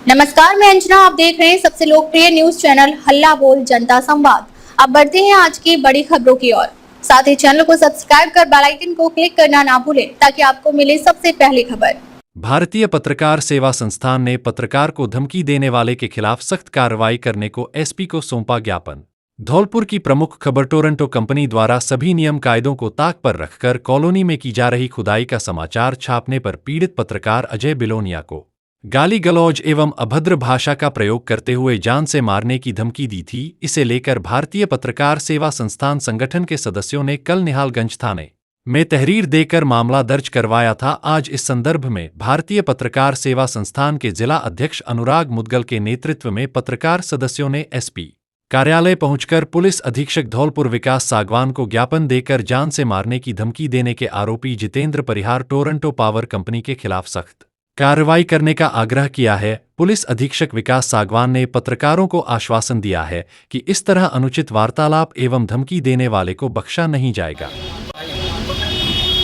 नमस्कार, मैं अंजना। आप देख रहे हैं सबसे लोकप्रिय न्यूज चैनल हल्ला बोल जनता संवाद। अब बढ़ते हैं आज की बड़ी खबरों की ओर। साथ ही चैनल को सब्सक्राइब कर बेल आइकन को क्लिक करना ना भूलें ताकि आपको मिले सबसे पहली खबर। भारतीय पत्रकार सेवा संस्थान ने पत्रकार को धमकी देने वाले के खिलाफ सख्त कार्रवाई करने को एसपी को सौंपा ज्ञापन। धौलपुर की प्रमुख खबर टोरंटो कंपनी द्वारा सभी नियम कायदों को ताक पर रखकर कॉलोनी में की जा रही खुदाई का समाचार छापने पर पीड़ित पत्रकार अजय बिलोनिया को गाली गलौज एवं अभद्र भाषा का प्रयोग करते हुए जान से मारने की धमकी दी थी। इसे लेकर भारतीय पत्रकार सेवा संस्थान संगठन के सदस्यों ने कल निहालगंज थाने में तहरीर देकर मामला दर्ज करवाया था। आज इस संदर्भ में भारतीय पत्रकार सेवा संस्थान के जिला अध्यक्ष अनुराग मुदगल के नेतृत्व में पत्रकार सदस्यों ने एसपी कार्यालय पहुंचकर पुलिस अधीक्षक धौलपुर विकास सागवान को ज्ञापन देकर जान से मारने की धमकी देने के आरोपी जितेंद्र परिहार टोरंटो पावर कंपनी के खिलाफ सख्त कार्रवाई करने का आग्रह किया है। पुलिस अधीक्षक विकास सागवान ने पत्रकारों को आश्वासन दिया है कि इस तरह अनुचित वार्तालाप एवं धमकी देने वाले को बख्शा नहीं जाएगा।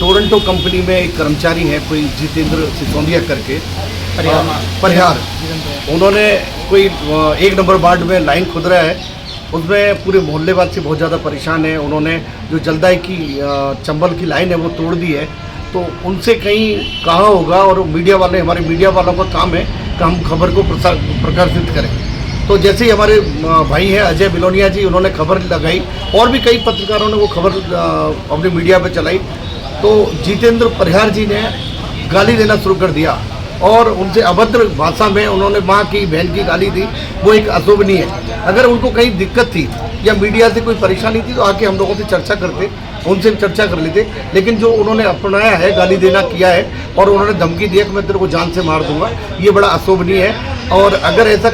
टोरंटो कंपनी में एक कर्मचारी है, कोई जितेंद्र सिसोदिया करके परिहार, उन्होंने कोई 1 नंबर वार्ड में लाइन खुद रहा है, उसमें पूरे मोहल्ले वासी बहुत ज़्यादा परेशान है। उन्होंने जो जलदाई की चंबल की लाइन है वो तोड़ दी है, तो उनसे कहीं कहा होगा। और मीडिया वाले, हमारे मीडिया वालों का काम है कि हम खबर को प्रकाशित करें। तो जैसे ही हमारे भाई हैं अजय बिलोनिया जी, उन्होंने खबर लगाई और भी कई पत्रकारों ने वो खबर अपने मीडिया पे चलाई, तो जितेंद्र परिहार जी ने गाली देना शुरू कर दिया और उनसे अभद्र भाषा में उन्होंने माँ की, बहन की गाली दी। वो एक अशोभनीय है। अगर उनको कहीं दिक्कत थी या मीडिया से कोई परेशानी थी तो आके हम लोगों से चर्चा करते, उनसे चर्चा कर लेते। लेकिन जो उन्होंने अपनाया है, गाली देना किया है और उन्होंने धमकी दिया कि मैं तेरे को जान से मार दूंगा, ये बड़ा अशोभनीय है। और अगर ऐसा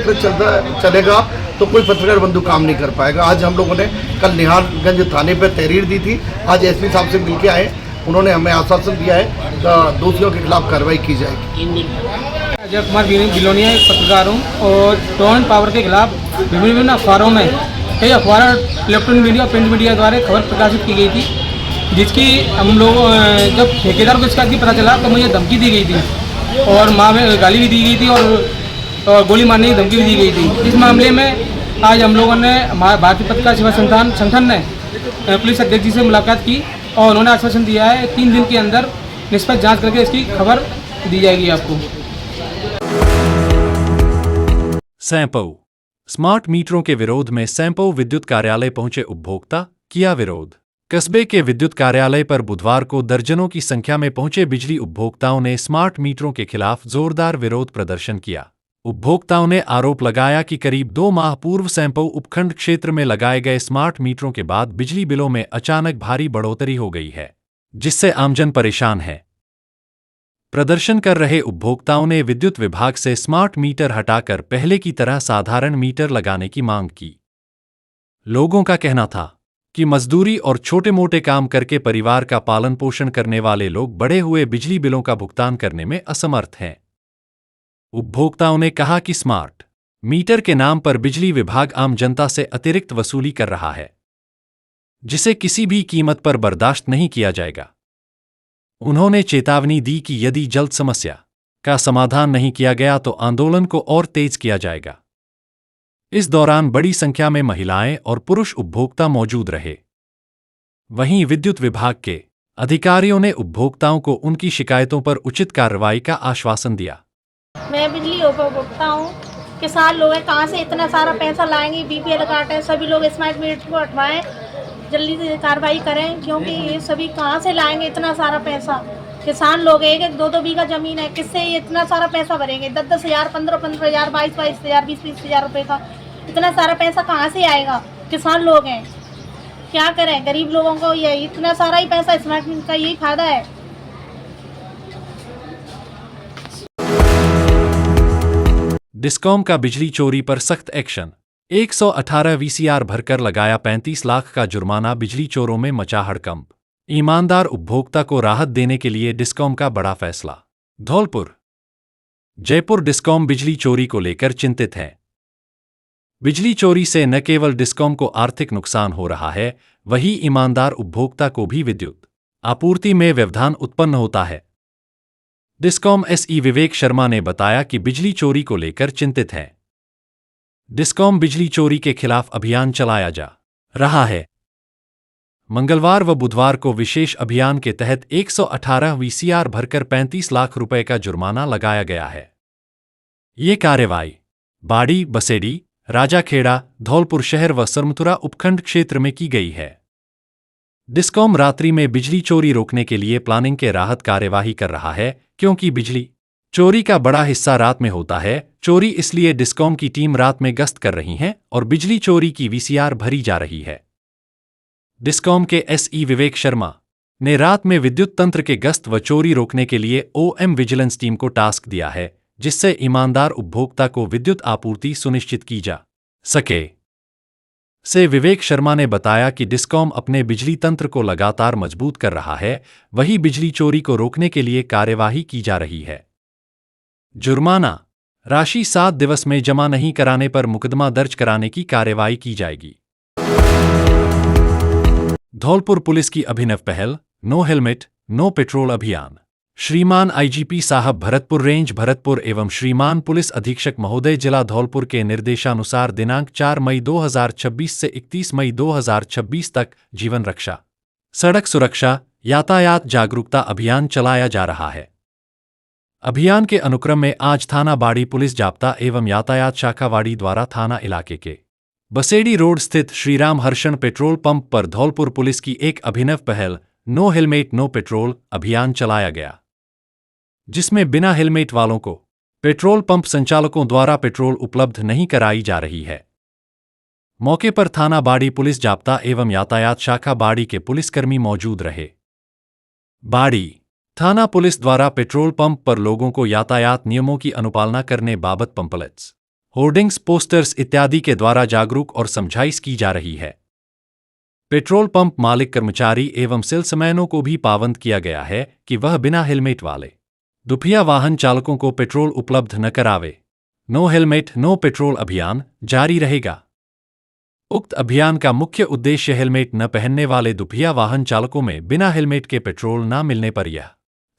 चलेगा तो कोई पत्रकार बंधु काम नहीं कर पाएगा। आज हम लोगों ने कल निहालगंज थाने पर तहरीर दी थी, आज एसपी साहब से मिल के आए, उन्होंने हमें आश्वासन दिया है कि दोषियों के खिलाफ कार्रवाई की जाएगी। अजय कुमार बिलोनिया एक पत्रकार हूँ और टोरंटो पावर के खिलाफ विभिन्न अखबारों में, कई अखबार, इलेक्ट्रॉनिक मीडिया, प्रिंट मीडिया द्वारा खबर प्रकाशित की गई थी, जिसकी हम लोग जब ठेकेदार को इसका पता चला तो मुझे धमकी दी गई थी और माँ में गाली भी दी गई थी और गोली मारने की धमकी भी दी गई थी। इस मामले में आज हम लोगों ने, भारतीय पत्रकार सेवा संगठन ने पुलिस अध्यक्ष जी से मुलाकात की और उन्होंने आश्वासन दिया है 3 दिन के अंदर निष्पक्ष जांच करके इसकी खबर दी जाएगी आपको। सैंपौ स्मार्ट मीटरों के विरोध में सैंपौ विद्युत कार्यालय पहुंचे उपभोक्ता, किया विरोध। कस्बे के विद्युत कार्यालय पर बुधवार को दर्जनों की संख्या में पहुंचे बिजली उपभोक्ताओं ने स्मार्ट मीटरों के खिलाफ जोरदार विरोध प्रदर्शन किया। उपभोक्ताओं ने आरोप लगाया कि करीब 2 माह पूर्व सैंपौ उपखंड क्षेत्र में लगाए गए स्मार्ट मीटरों के बाद बिजली बिलों में अचानक भारी बढ़ोतरी हो गई है, जिससे आमजन परेशान है। प्रदर्शन कर रहे उपभोक्ताओं ने विद्युत विभाग से स्मार्ट मीटर हटाकर पहले की तरह साधारण मीटर लगाने की मांग की। लोगों का कहना था कि मजदूरी और छोटे मोटे काम करके परिवार का पालन पोषण करने वाले लोग बढ़े हुए बिजली बिलों का भुगतान करने में असमर्थ हैं। उपभोक्ताओं ने कहा कि स्मार्ट मीटर के नाम पर बिजली विभाग आम जनता से अतिरिक्त वसूली कर रहा है, जिसे किसी भी कीमत पर बर्दाश्त नहीं किया जाएगा। उन्होंने चेतावनी दी कि यदि जल्द समस्या का समाधान नहीं किया गया तो आंदोलन को और तेज किया जाएगा। इस दौरान बड़ी संख्या में महिलाएं और पुरुष उपभोक्ता मौजूद रहे। वहीं विद्युत विभाग के अधिकारियों ने उपभोक्ताओं को उनकी शिकायतों पर उचित कार्रवाई का आश्वासन दिया। मैं बिजली उपभोक्ता हूँ, किसान लोग हैं, कहाँ से इतना सारा पैसा लाएंगे? बीपीएल कार्ड है, सभी लोग स्मार्ट मीटर को हटवाएं, जल्दी से कार्रवाई करें, क्योंकि ये सभी कहाँ से लाएंगे इतना सारा पैसा? किसान लोग 1-1, 2-2 बीघा ज़मीन है, किससे ये इतना सारा पैसा भरेंगे? 10-10 हज़ार, 15-15 हज़ार, 22-22 हज़ार, 20-20 हज़ार रुपये का इतना सारा पैसा कहाँ से आएगा? किसान लोग हैं, क्या करें? गरीब लोगों को ये इतना सारा ही पैसा स्मार्ट मीटर का यही फायदा है। डिस्कॉम का बिजली चोरी पर सख्त एक्शन। 118 वीसीआर भरकर लगाया 35 लाख का जुर्माना। बिजली चोरों में मचा हड़कंप। ईमानदार उपभोक्ता को राहत देने के लिए डिस्कॉम का बड़ा फैसला। धौलपुर जयपुर डिस्कॉम बिजली चोरी को लेकर चिंतित है। बिजली चोरी से न केवल डिस्कॉम को आर्थिक नुकसान हो रहा है, वहीं ईमानदार उपभोक्ता को भी विद्युत आपूर्ति में व्यवधान उत्पन्न होता है। डिस्कॉम एसई विवेक शर्मा ने बताया कि बिजली चोरी को लेकर चिंतित है। डिस्कॉम बिजली चोरी के खिलाफ अभियान चलाया जा रहा है। मंगलवार व बुधवार को विशेष अभियान के तहत 118 वीसीआर भरकर 35 लाख रुपए का जुर्माना लगाया गया है। ये कार्रवाई बाड़ी, बसेड़ी, राजाखेड़ा, धौलपुर शहर व सरमतुरा उपखंड क्षेत्र में की गई है। डिस्कॉम रात्रि में बिजली चोरी रोकने के लिए प्लानिंग के राहत कार्यवाही कर रहा है, क्योंकि बिजली चोरी का बड़ा हिस्सा रात में होता है। चोरी इसलिए डिस्कॉम की टीम रात में गश्त कर रही है और बिजली चोरी की वीसीआर भरी जा रही है। डिस्कॉम के एसई विवेक शर्मा ने रात में विद्युत तंत्र के गश्त व चोरी रोकने के लिए ओएम विजिलेंस टीम को टास्क दिया है, जिससे ईमानदार उपभोक्ता को विद्युत आपूर्ति सुनिश्चित की जा सके। से विवेक शर्मा ने बताया कि डिस्कॉम अपने बिजली तंत्र को लगातार मजबूत कर रहा है, वही बिजली चोरी को रोकने के लिए कार्यवाही की जा रही है। जुर्माना राशि 7 दिवस में जमा नहीं कराने पर मुकदमा दर्ज कराने की कार्यवाही की जाएगी। धौलपुर पुलिस की अभिनव पहल, नो हेलमेट नो पेट्रोल अभियान। श्रीमान आईजीपी साहब भरतपुर रेंज भरतपुर एवं श्रीमान पुलिस अधीक्षक महोदय जिला धौलपुर के निर्देशानुसार दिनांक 4 मई 2026 से 31 मई 2026 तक जीवन रक्षा, सड़क सुरक्षा, यातायात जागरूकता अभियान चलाया जा रहा है। अभियान के अनुक्रम में आज थाना बाड़ी पुलिस जाप्ता एवं यातायात शाखा वाड़ी द्वारा थाना इलाके के बसेड़ी रोड स्थित श्रीराम हर्षण पेट्रोल पंप पर धौलपुर पुलिस की एक अभिनव पहल नो हेलमेट नो पेट्रोल अभियान चलाया गया, जिसमें बिना हेलमेट वालों को पेट्रोल पंप संचालकों द्वारा पेट्रोल उपलब्ध नहीं कराई जा रही है। मौके पर थाना बाड़ी पुलिस जाप्ता एवं यातायात शाखा बाड़ी के पुलिसकर्मी मौजूद रहे। बाड़ी थाना पुलिस द्वारा पेट्रोल पंप पर लोगों को यातायात नियमों की अनुपालना करने बाबत पंपलेट्स, होर्डिंग्स, पोस्टर्स इत्यादि के द्वारा जागरूक और समझाइश की जा रही है। पेट्रोल पंप मालिक, कर्मचारी एवं सेल्समैनों को भी पाबंद किया गया है कि वह बिना हेलमेट वाले दुपहिया वाहन चालकों को पेट्रोल उपलब्ध न करावे। नो हेलमेट नो पेट्रोल अभियान जारी रहेगा। उक्त अभियान का मुख्य उद्देश्य हेलमेट न पहनने वाले दुपहिया वाहन चालकों में बिना हेलमेट के पेट्रोल न मिलने पर यह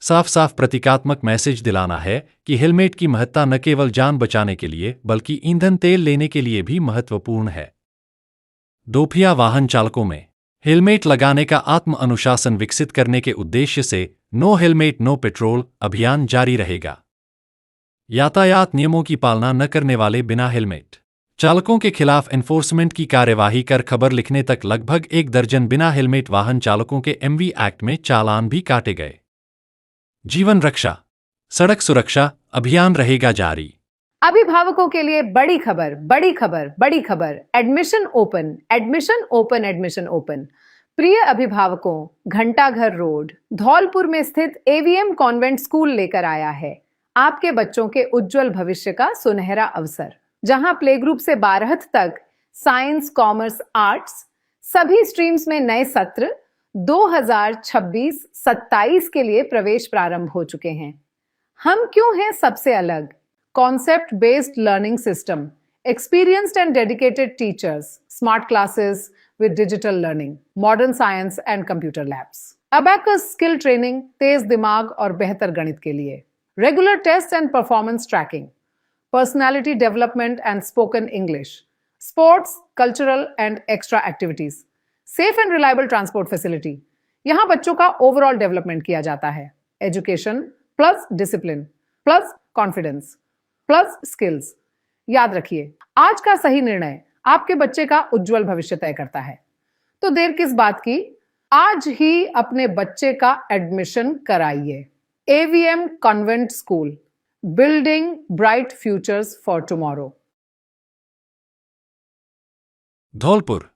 साफ साफ प्रतीकात्मक मैसेज दिलाना है कि हेलमेट की महत्ता न केवल जान बचाने के लिए बल्कि ईंधन तेल लेने के लिए भी महत्वपूर्ण है। दोपहिया वाहन चालकों में हेलमेट लगाने का आत्म अनुशासन विकसित करने के उद्देश्य से नो हेलमेट नो पेट्रोल अभियान जारी रहेगा। यातायात नियमों की पालना न करने वाले बिना हेलमेट चालकों के खिलाफ एनफोर्समेंट की कार्यवाही कर खबर लिखने तक लगभग 1 दर्जन बिना हेलमेट वाहन चालकों के एमवी एक्ट में चालान भी काटे गए। जीवन रक्षा, सड़क सुरक्षा अभियान रहेगा जारी। अभिभावकों के लिए बड़ी खबर, बड़ी खबर, बड़ी खबर। Admission open, admission open, admission open. प्रिय अभिभावकों, घंटाघर रोड धौलपुर में स्थित एवीएम कॉन्वेंट स्कूल लेकर आया है आपके बच्चों के उज्जवल भविष्य का सुनहरा अवसर, जहां प्ले ग्रुप से 12th तक साइंस, कॉमर्स, आर्ट्स सभी स्ट्रीम्स में नए सत्र 2026-27 के लिए प्रवेश प्रारंभ हो चुके हैं। हम क्यों हैं सबसे अलग? Concept based learning system, experienced and dedicated teachers, smart classes with digital learning, modern science and computer labs, abacus skill training, तेज दिमाग और बेहतर गणित के लिए, regular tests and performance tracking, personality development and spoken English, sports, cultural and extra activities, safe and reliable transport facility। यहाँ बच्चों का overall development किया जाता है। Education plus discipline plus confidence plus skills. याद रखिए, आज का सही निर्णय आपके बच्चे का उज्जवल भविष्य तय करता है। तो देर किस बात की, आज ही अपने बच्चे का एडमिशन कराइए। AVM convent school, building bright futures for tomorrow. Dholpur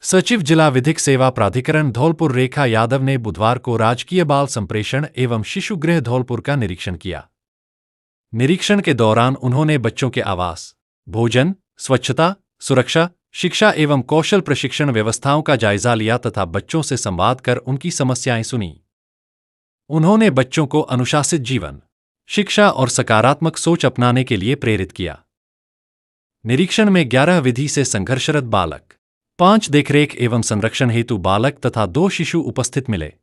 सचिव जिला विधिक सेवा प्राधिकरण धौलपुर रेखा यादव ने बुधवार को राजकीय बाल संप्रेषण एवं शिशु गृह धौलपुर का निरीक्षण किया। निरीक्षण के दौरान उन्होंने बच्चों के आवास, भोजन, स्वच्छता, सुरक्षा, शिक्षा एवं कौशल प्रशिक्षण व्यवस्थाओं का जायजा लिया तथा बच्चों से संवाद कर उनकी समस्याएं सुनी। उन्होंने बच्चों को अनुशासित जीवन, शिक्षा और सकारात्मक सोच अपनाने के लिए प्रेरित किया। निरीक्षण में 11 विधि से संघर्षरत बालक, 5 देखरेख एवं संरक्षण हेतु बालक तथा 2 शिशु उपस्थित मिले।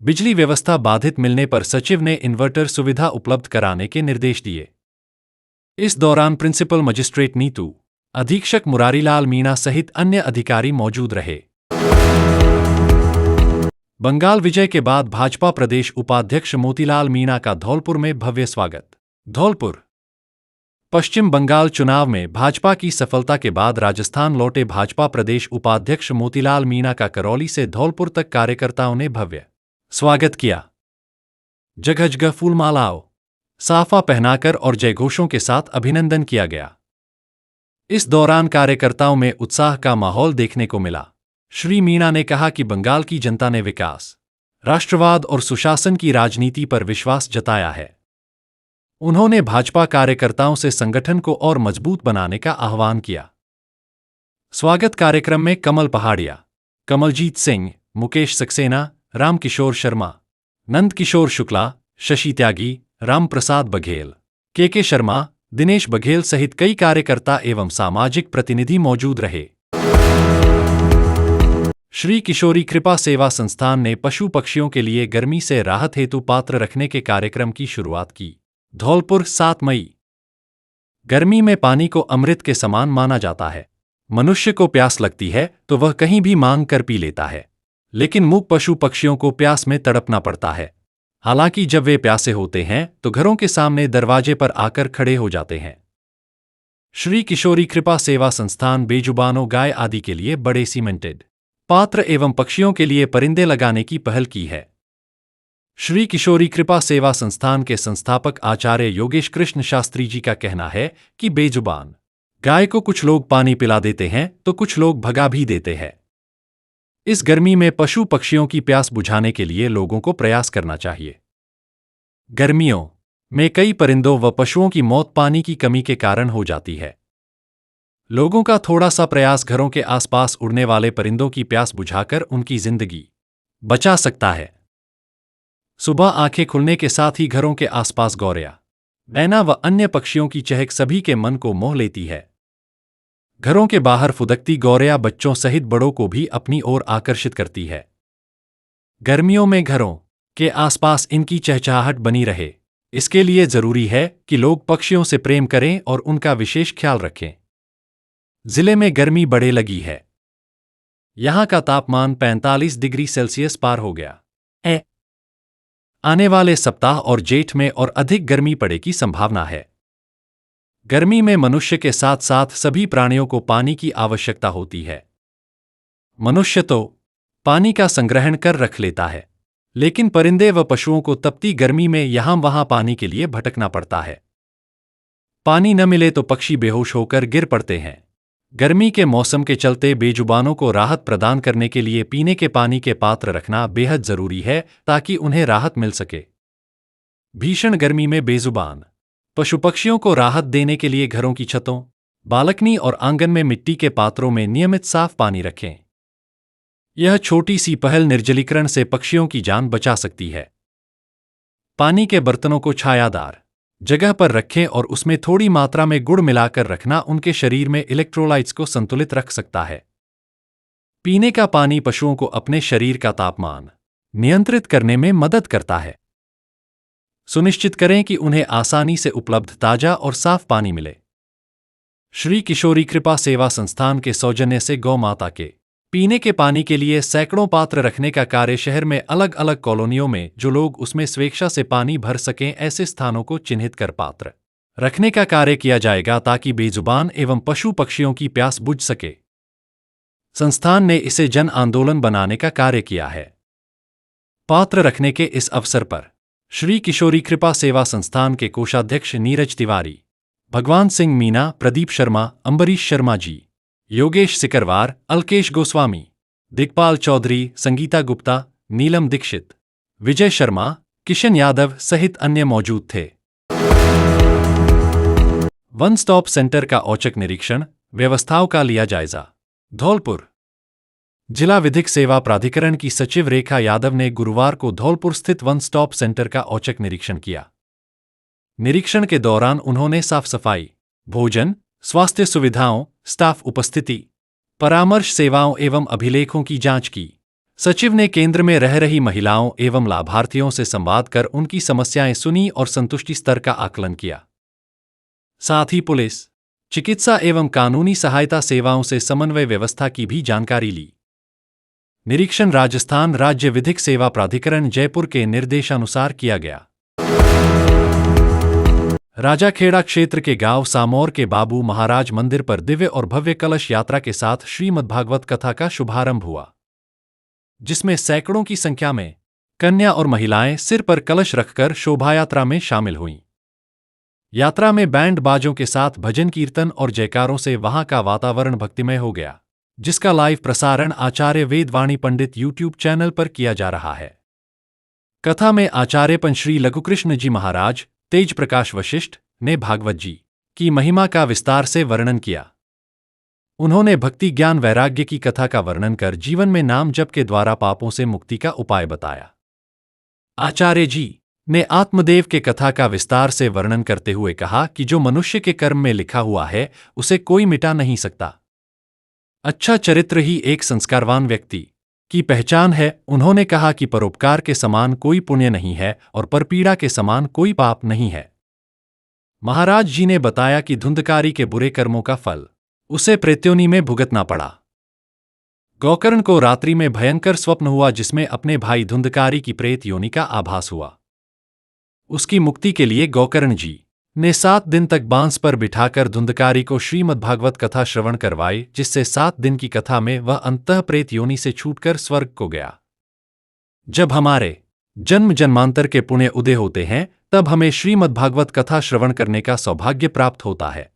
बिजली व्यवस्था बाधित मिलने पर सचिव ने इन्वर्टर सुविधा उपलब्ध कराने के निर्देश दिए। इस दौरान प्रिंसिपल मजिस्ट्रेट नीतू, अधीक्षक मुरारीलाल मीणा सहित अन्य अधिकारी मौजूद रहे। बंगाल विजय के बाद भाजपा प्रदेश उपाध्यक्ष मोतीलाल मीणा का धौलपुर में भव्य स्वागत। धौलपुर। पश्चिम बंगाल चुनाव में भाजपा की सफलता के बाद राजस्थान लौटे भाजपा प्रदेश उपाध्यक्ष मोतीलाल मीणा का करौली से धौलपुर तक कार्यकर्ताओं ने भव्य स्वागत किया। जगह जगह फूलमालाओं, साफा पहनाकर और जयघोषों के साथ अभिनंदन किया गया। इस दौरान कार्यकर्ताओं में उत्साह का माहौल देखने को मिला। श्री मीणा ने कहा कि बंगाल की जनता ने विकास, राष्ट्रवाद और सुशासन की राजनीति पर विश्वास जताया है। उन्होंने भाजपा कार्यकर्ताओं से संगठन को और मजबूत बनाने का आह्वान किया। स्वागत कार्यक्रम में कमल पहाड़िया, कमलजीत सिंह, मुकेश सक्सेना, रामकिशोर शर्मा, नंदकिशोर शुक्ला, शशि त्यागी, रामप्रसाद बघेल, के शर्मा, दिनेश बघेल सहित कई कार्यकर्ता एवं सामाजिक प्रतिनिधि मौजूद रहे। श्री किशोरी कृपा सेवा संस्थान ने पशु पक्षियों के लिए गर्मी से राहत हेतु पात्र रखने के कार्यक्रम की शुरुआत की। धौलपुर 7 मई। गर्मी में पानी को अमृत के समान माना जाता है। मनुष्य को प्यास लगती है तो वह कहीं भी मांग कर पी लेता है, लेकिन मूक पशु पक्षियों को प्यास में तड़पना पड़ता है। हालांकि जब वे प्यासे होते हैं तो घरों के सामने दरवाजे पर आकर खड़े हो जाते हैं। श्री किशोरी कृपा सेवा संस्थान बेजुबानों गाय आदि के लिए बड़े सीमेंटेड पात्र एवं पक्षियों के लिए परिंदे लगाने की पहल की है। श्री किशोरी कृपा सेवा संस्थान के संस्थापक आचार्य योगेश कृष्ण शास्त्री जी का कहना है कि बेजुबान गाय को कुछ लोग पानी पिला देते हैं तो कुछ लोग भगा भी देते हैं। इस गर्मी में पशु पक्षियों की प्यास बुझाने के लिए लोगों को प्रयास करना चाहिए। गर्मियों में कई परिंदों व पशुओं की मौत पानी की कमी के कारण हो जाती है। लोगों का थोड़ा सा प्रयास घरों के आसपास उड़ने वाले परिंदों की प्यास बुझाकर उनकी जिंदगी बचा सकता है। सुबह आंखें खुलने के साथ ही घरों के आसपास गौरैया, मैना व अन्य पक्षियों की चहक सभी के मन को मोह लेती है। घरों के बाहर फुदकती गौरैया बच्चों सहित बड़ों को भी अपनी ओर आकर्षित करती है। गर्मियों में घरों के आसपास इनकी चहचहाहट बनी रहे, इसके लिए जरूरी है कि लोग पक्षियों से प्रेम करें और उनका विशेष ख्याल रखें। जिले में गर्मी बढ़े लगी है। यहां का तापमान 45 डिग्री सेल्सियस पार हो गया है। आने वाले सप्ताह और जेठ में और अधिक गर्मी पड़े की संभावना है। गर्मी में मनुष्य के साथ साथ सभी प्राणियों को पानी की आवश्यकता होती है। मनुष्य तो पानी का संग्रहण कर रख लेता है, लेकिन परिंदे व पशुओं को तपती गर्मी में यहां वहां पानी के लिए भटकना पड़ता है। पानी न मिले तो पक्षी बेहोश होकर गिर पड़ते हैं। गर्मी के मौसम के चलते बेजुबानों को राहत प्रदान करने के लिए पीने के पानी के पात्र रखना बेहद जरूरी है ताकि उन्हें राहत मिल सके। भीषण गर्मी में बेजुबान पशु पक्षियों को राहत देने के लिए घरों की छतों, बालकनी और आंगन में मिट्टी के पात्रों में नियमित साफ पानी रखें। यह छोटी सी पहल निर्जलीकरण से पक्षियों की जान बचा सकती है। पानी के बर्तनों को छायादार जगह पर रखें और उसमें थोड़ी मात्रा में गुड़ मिलाकर रखना उनके शरीर में इलेक्ट्रोलाइट्स को संतुलित रख सकता है। पीने का पानी पशुओं को अपने शरीर का तापमान नियंत्रित करने में मदद करता है। सुनिश्चित करें कि उन्हें आसानी से उपलब्ध ताजा और साफ पानी मिले। श्री किशोरी कृपा सेवा संस्थान के सौजन्य से गौ माता के पीने के पानी के लिए सैकड़ों पात्र रखने का कार्य शहर में अलग अलग कॉलोनियों में जो लोग उसमें स्वेच्छा से पानी भर सकें ऐसे स्थानों को चिन्हित कर पात्र रखने का कार्य किया जाएगा ताकि बेजुबान एवं पशु पक्षियों की प्यास बुझ सके। संस्थान ने इसे जन आंदोलन बनाने का कार्य किया है। पात्र रखने के इस अवसर पर श्री किशोरी कृपा सेवा संस्थान के कोषाध्यक्ष नीरज तिवारी, भगवान सिंह मीना, प्रदीप शर्मा, अंबरीश शर्मा जी, योगेश सिकरवार, अलकेश गोस्वामी, दिग्पाल चौधरी, संगीता गुप्ता, नीलम दीक्षित, विजय शर्मा, किशन यादव सहित अन्य मौजूद थे। वन स्टॉप सेंटर का औचक निरीक्षण, व्यवस्थाओं का लिया जायजा। धौलपुर जिला विधिक सेवा प्राधिकरण की सचिव रेखा यादव ने गुरुवार को धौलपुर स्थित वन स्टॉप सेंटर का औचक निरीक्षण किया। निरीक्षण के दौरान उन्होंने साफ सफाई, भोजन, स्वास्थ्य सुविधाओं, स्टाफ उपस्थिति, परामर्श सेवाओं एवं अभिलेखों की जांच की। सचिव ने केंद्र में रह रही महिलाओं एवं लाभार्थियों से संवाद कर उनकी समस्याएं सुनी और संतुष्टि स्तर का आकलन किया। साथ ही पुलिस, चिकित्सा एवं कानूनी सहायता सेवाओं से समन्वय व्यवस्था की भी जानकारी ली। निरीक्षण राजस्थान राज्य विधिक सेवा प्राधिकरण जयपुर के निर्देशानुसार किया गया। राजाखेड़ा क्षेत्र के गांव सामौर के बाबू महाराज मंदिर पर दिव्य और भव्य कलश यात्रा के साथ श्रीमद्भागवत कथा का शुभारंभ हुआ, जिसमें सैकड़ों की संख्या में कन्या और महिलाएं सिर पर कलश रखकर शोभायात्रा में शामिल हुईं। यात्रा में बैंड बाजों के साथ भजन कीर्तन और जयकारों से वहां का वातावरण भक्तिमय हो गया, जिसका लाइव प्रसारण आचार्य वेदवाणी पंडित यूट्यूब चैनल पर किया जा रहा है। कथा में आचार्यपन श्री लघुकृष्ण जी महाराज तेज प्रकाश वशिष्ठ ने भागवत जी की महिमा का विस्तार से वर्णन किया। उन्होंने भक्ति ज्ञान वैराग्य की कथा का वर्णन कर जीवन में नाम जप के द्वारा पापों से मुक्ति का उपाय बताया। आचार्य जी ने आत्मदेव के कथा का विस्तार से वर्णन करते हुए कहा कि जो मनुष्य के कर्म में लिखा हुआ है उसे कोई मिटा नहीं सकता। अच्छा चरित्र ही एक संस्कारवान व्यक्ति की पहचान है। उन्होंने कहा कि परोपकार के समान कोई पुण्य नहीं है और परपीड़ा के समान कोई पाप नहीं है। महाराज जी ने बताया कि धुंधकारी के बुरे कर्मों का फल उसे प्रेत्योनि में भुगतना पड़ा। गौकर्ण को रात्रि में भयंकर स्वप्न हुआ जिसमें अपने भाई धुंधकारी की प्रेत योनि का आभास हुआ। उसकी मुक्ति के लिए गौकर्ण जी ने 7 दिन तक बांस पर बिठाकर धुंधकारी को श्रीमद्भागवत कथा श्रवण करवाई, जिससे 7 दिन की कथा में वह अंतः प्रेत योनि से छूटकर स्वर्ग को गया। जब हमारे जन्म जन्मांतर के पुण्य उदय होते हैं तब हमें श्रीमद्भागवत कथा श्रवण करने का सौभाग्य प्राप्त होता है।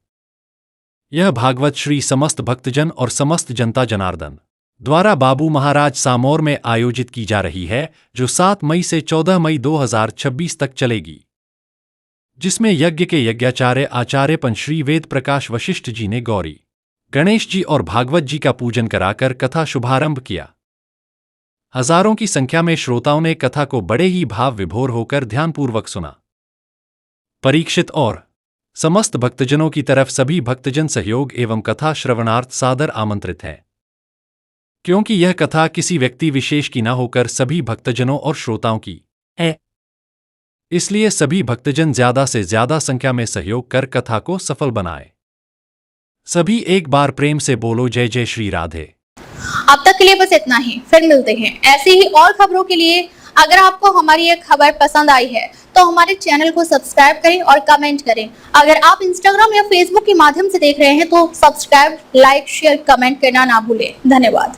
यह भागवत श्री समस्त भक्तजन और समस्त जनता जनार्दन द्वारा बाबू महाराज सामौर में आयोजित की जा रही है, जो 7 मई से 14 मई 2026 तक चलेगी, जिसमें यज्ञ के यज्ञाचार्य आचार्यपन श्री वेद प्रकाश वशिष्ठ जी ने गौरी गणेश जी और भागवत जी का पूजन कराकर कथा शुभारंभ किया। हजारों की संख्या में श्रोताओं ने कथा को बड़े ही भाव विभोर होकर ध्यानपूर्वक सुना। परीक्षित और समस्त भक्तजनों की तरफ सभी भक्तजन सहयोग एवं कथा श्रवणार्थ सादर आमंत्रित हैं, क्योंकि यह कथा किसी व्यक्ति विशेष की न होकर सभी भक्तजनों और श्रोताओं की है। इसलिए सभी भक्तजन ज्यादा से ज्यादा संख्या में सहयोग कर कथा को सफल बनाए। सभी एक बार प्रेम से बोलो जय जय श्री राधे। अब तक के लिए बस इतना ही, फिर मिलते हैं ऐसे ही और खबरों के लिए। अगर आपको हमारी ये खबर पसंद आई है तो हमारे चैनल को सब्सक्राइब करें और कमेंट करें। अगर आप इंस्टाग्राम या फेसबुक के माध्यम से देख रहे हैं तो सब्सक्राइब, लाइक, शेयर, कमेंट करना ना भूलें। धन्यवाद।